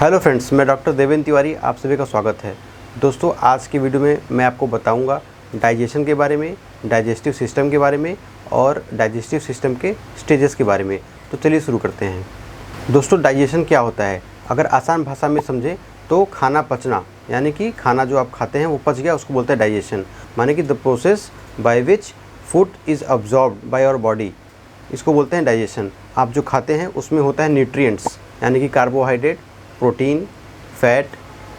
Hello friends, मैं doctor Devendra Tiwari, आप सभी का स्वागत है। दोस्तों, आज की वीडियो में मैं आपको बताऊंगा डाइजेशन के बारे में, डाइजेस्टिव सिस्टम के बारे में और डाइजेस्टिव सिस्टम के स्टेजेस के बारे में। तो चलिए शुरू करते हैं। दोस्तों, डाइजेशन क्या होता है? अगर आसान भाषा में समझें तो खाना पचना, यानी कि खाना जो आप खाते हैं वो पच गया, उसको बोलते हैं डाइजेशन। माने कि the process by which food is absorbed by our body, इसको बोलते हैं डाइजेशन। आप जो खाते हैं उसमें होता है न्यूट्रिएंट्स, यानी कि carbohydrate, protein, fat,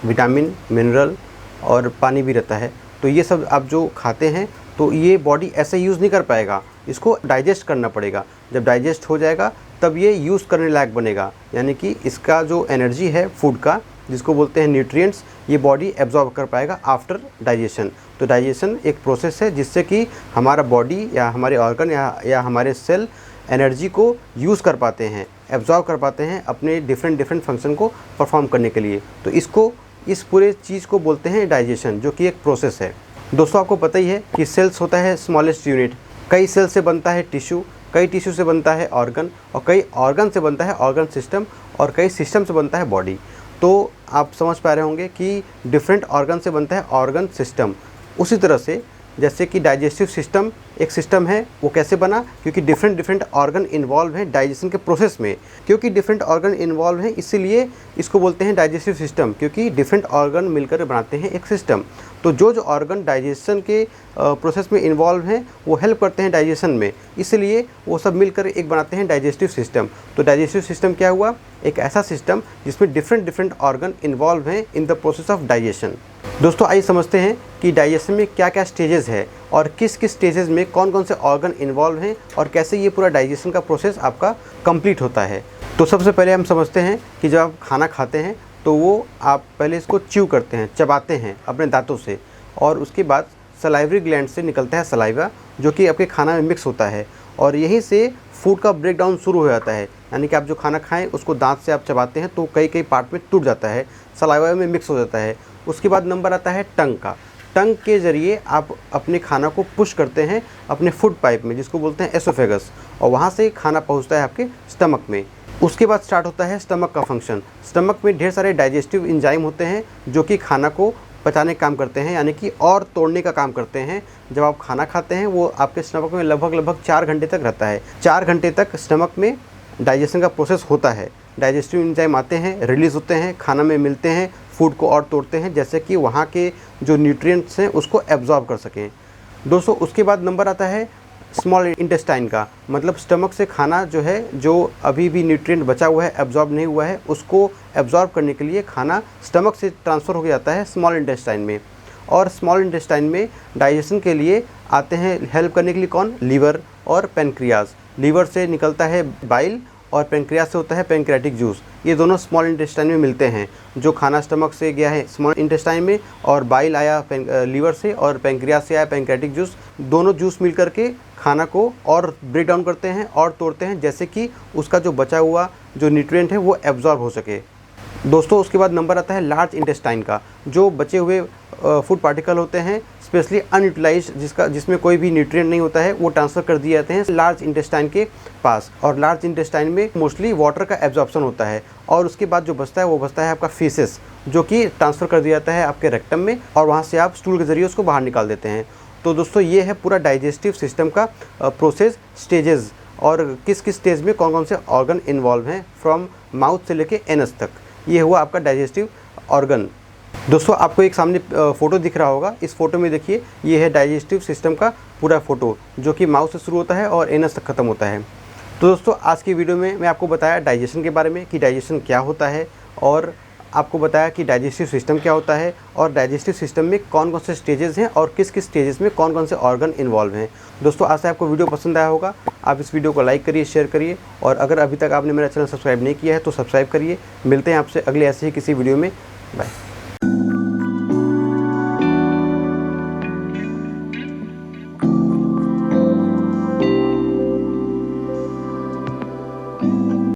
vitamin, mineral और पानी भी रहता है। तो ये सब आप जो खाते हैं तो ये बॉडी ऐसे यूज़ नहीं कर पाएगा, इसको डाइजेस्ट करना पड़ेगा। जब डाइजेस्ट हो जाएगा तब ये यूज़ करने लायक बनेगा, यानी कि इसका जो एनर्जी है फूड का, जिसको बोलते हैं न्यूट्रिएंट्स, ये बॉडी एब्जॉर्ब कर पाएगा आफ्टर डाइजेशन। तो डाइजेशन एक प्रोसेस है जिससे कि हमारा बॉडी या हमारे ऑर्गन या हमारे सेल एनर्जी को यूज़ कर पाते हैं, एब्जॉर्ब कर पाते हैं अपने डिफरेंट फंक्शन को परफॉर्म करने के लिए। तो इस पूरे चीज़ को बोलते हैं डाइजेशन, जो कि एक प्रोसेस है। दोस्तों, आपको पता ही है कि सेल्स होता है स्मॉलेस्ट यूनिट। कई सेल से बनता है टिश्यू, कई टिश्यू से बनता है ऑर्गन, और कई ऑर्गन से बनता है ऑर्गन सिस्टम, और कई सिस्टम से बनता है बॉडी। तो आप समझ पा रहे होंगे कि डिफरेंट ऑर्गन से बनता है ऑर्गन सिस्टम। उसी तरह से जैसे कि डाइजेस्टिव सिस्टम एक सिस्टम है, वो कैसे बना? क्योंकि डिफरेंट ऑर्गन इन्वॉल्व हैं डाइजेशन के प्रोसेस में। क्योंकि डिफरेंट ऑर्गन इन्वॉल्व हैं इसीलिए इसको बोलते हैं डाइजेस्टिव सिस्टम, क्योंकि डिफरेंट ऑर्गन मिलकर बनाते हैं एक सिस्टम। तो जो ऑर्गन डाइजेशन के प्रोसेस में इन्वॉल्व हैं वो हेल्प करते हैं डाइजेशन में, इसलिए वो सब मिलकर एक बनाते हैं डाइजेस्टिव सिस्टम। तो डाइजेस्टिव सिस्टम क्या हुआ? एक ऐसा सिस्टम जिसमें डिफरेंट ऑर्गन इन्वॉल्व हैं in the process of digestion. दोस्तों, आइए समझते हैं कि डाइजेशन में क्या क्या स्टेजेस है और किस किस स्टेजेस में कौन कौन से ऑर्गन इन्वॉल्व हैं और कैसे ये पूरा डाइजेशन का प्रोसेस आपका कंप्लीट होता है। तो सबसे पहले हम समझते हैं कि जब आप खाना खाते हैं तो वो आप पहले इसको च्यू करते हैं, चबाते हैं अपने दांतों से, और उसके बाद सलाइवरी ग्लैंड से निकलता है सलाइवा, जो कि आपके खाना में मिक्स होता है, और यहीं से फूड का ब्रेकडाउन शुरू हो जाता है। यानी कि आप जो खाना खाएं उसको दांत से आप चबाते हैं तो कई पार्ट में टूट जाता है, सलाइवा में मिक्स हो जाता है। उसके बाद नंबर आता है टंग का। टंग के ज़रिए आप अपने खाना को पुश करते हैं अपने फूड पाइप में, जिसको बोलते हैं एसोफेगस, और वहाँ से खाना पहुँचता है आपके स्टमक में। उसके बाद स्टार्ट होता है स्टमक का फंक्शन। स्टमक में ढेर सारे डाइजेस्टिव एंजाइम होते हैं जो कि खाना को पचाने का काम करते हैं, यानी कि और तोड़ने का काम करते हैं। जब आप खाना खाते हैं वो आपके स्टमक में लगभग 4 घंटे तक रहता है। 4 घंटे तक स्टमक में डाइजेशन का प्रोसेस होता है। डाइजेस्टिव एंजाइम आते हैं, रिलीज़ होते हैं, खाना में मिलते हैं, फूड को और तोड़ते हैं, जैसे कि वहाँ के जो न्यूट्रिएंट्स हैं उसको एब्जॉर्ब कर सकें। दोस्तों, उसके बाद नंबर आता है स्मॉल इंटेस्टाइन का। मतलब स्टमक से खाना जो है, जो अभी भी न्यूट्रिएंट बचा हुआ है, एब्जॉर्ब नहीं हुआ है, उसको एब्जॉर्ब करने के लिए खाना स्टमक से ट्रांसफ़र हो जाता है स्मॉल इंटेस्टाइन में। और स्मॉल इंटेस्टाइन में डाइजेशन के लिए आते हैं हेल्प करने के लिए कौन? लीवर और पेनक्रियाज। लीवर से निकलता है बाइल और पेनक्रियाज से होता है पेनक्रियाटिक जूस। ये दोनों स्मॉल इंटेस्टाइन में मिलते हैं। जो खाना स्टमक से गया है स्मॉल इंटेस्टाइन में, और बाइल आया लीवर से, और पेनक्रियाज से आया पेनक्रियाटिक जूस, दोनों जूस मिल करके खाना को और ब्रेक डाउन करते हैं और तोड़ते हैं, जैसे कि उसका जो बचा हुआ जो न्यूट्रिएंट है वो एब्जॉर्ब हो सके। दोस्तों, उसके बाद नंबर आता है लार्ज इंटेस्टाइन का। जो बचे हुए फूड पार्टिकल होते हैं, स्पेशली अनयूटिलाइज्ड, जिसमें कोई भी न्यूट्रिएंट नहीं होता है, वो ट्रांसफ़र कर दिए जाते हैं लार्ज इंटेस्टाइन के पास। और लार्ज इंटेस्टाइन में मोस्टली वाटर का एब्जॉर्प्शन होता है, और उसके बाद जो बचता है वो बचता है आपका फीसेस, जो कि ट्रांसफ़र कर दिया जाता है आपके रेक्टम में, और वहाँ से आप स्टूल के ज़रिए उसको बाहर निकाल देते हैं। तो दोस्तों, ये है पूरा डाइजेस्टिव सिस्टम का प्रोसेस, स्टेजेस, और किस किस स्टेज में कौन कौन से ऑर्गन इन्वॉल्व हैं, फ्रॉम माउथ से लेके एनस तक। ये हुआ आपका डाइजेस्टिव ऑर्गन। दोस्तों, आपको एक सामने फ़ोटो दिख रहा होगा। इस फोटो में देखिए, ये है डाइजेस्टिव सिस्टम का पूरा फ़ोटो, जो कि माउथ से शुरू होता है और एनस तक ख़त्म होता है। तो दोस्तों, आज की वीडियो में मैं आपको बताया डाइजेशन के बारे में कि डाइजेशन क्या होता है, और आपको बताया कि डाइजेस्टिव सिस्टम क्या होता है, और डाइजेस्टिव सिस्टम में कौन कौन से स्टेजेस हैं और किस किस स्टेजेस में कौन कौन से ऑर्गन इन्वॉल्व हैं। दोस्तों, आशा है आपको वीडियो पसंद आया होगा। आप इस वीडियो को लाइक करिए, शेयर करिए, और अगर अभी तक आपने मेरा चैनल सब्सक्राइब नहीं किया है तो सब्सक्राइब करिए। मिलते हैं आपसे अगले ऐसे ही किसी वीडियो में। बाय।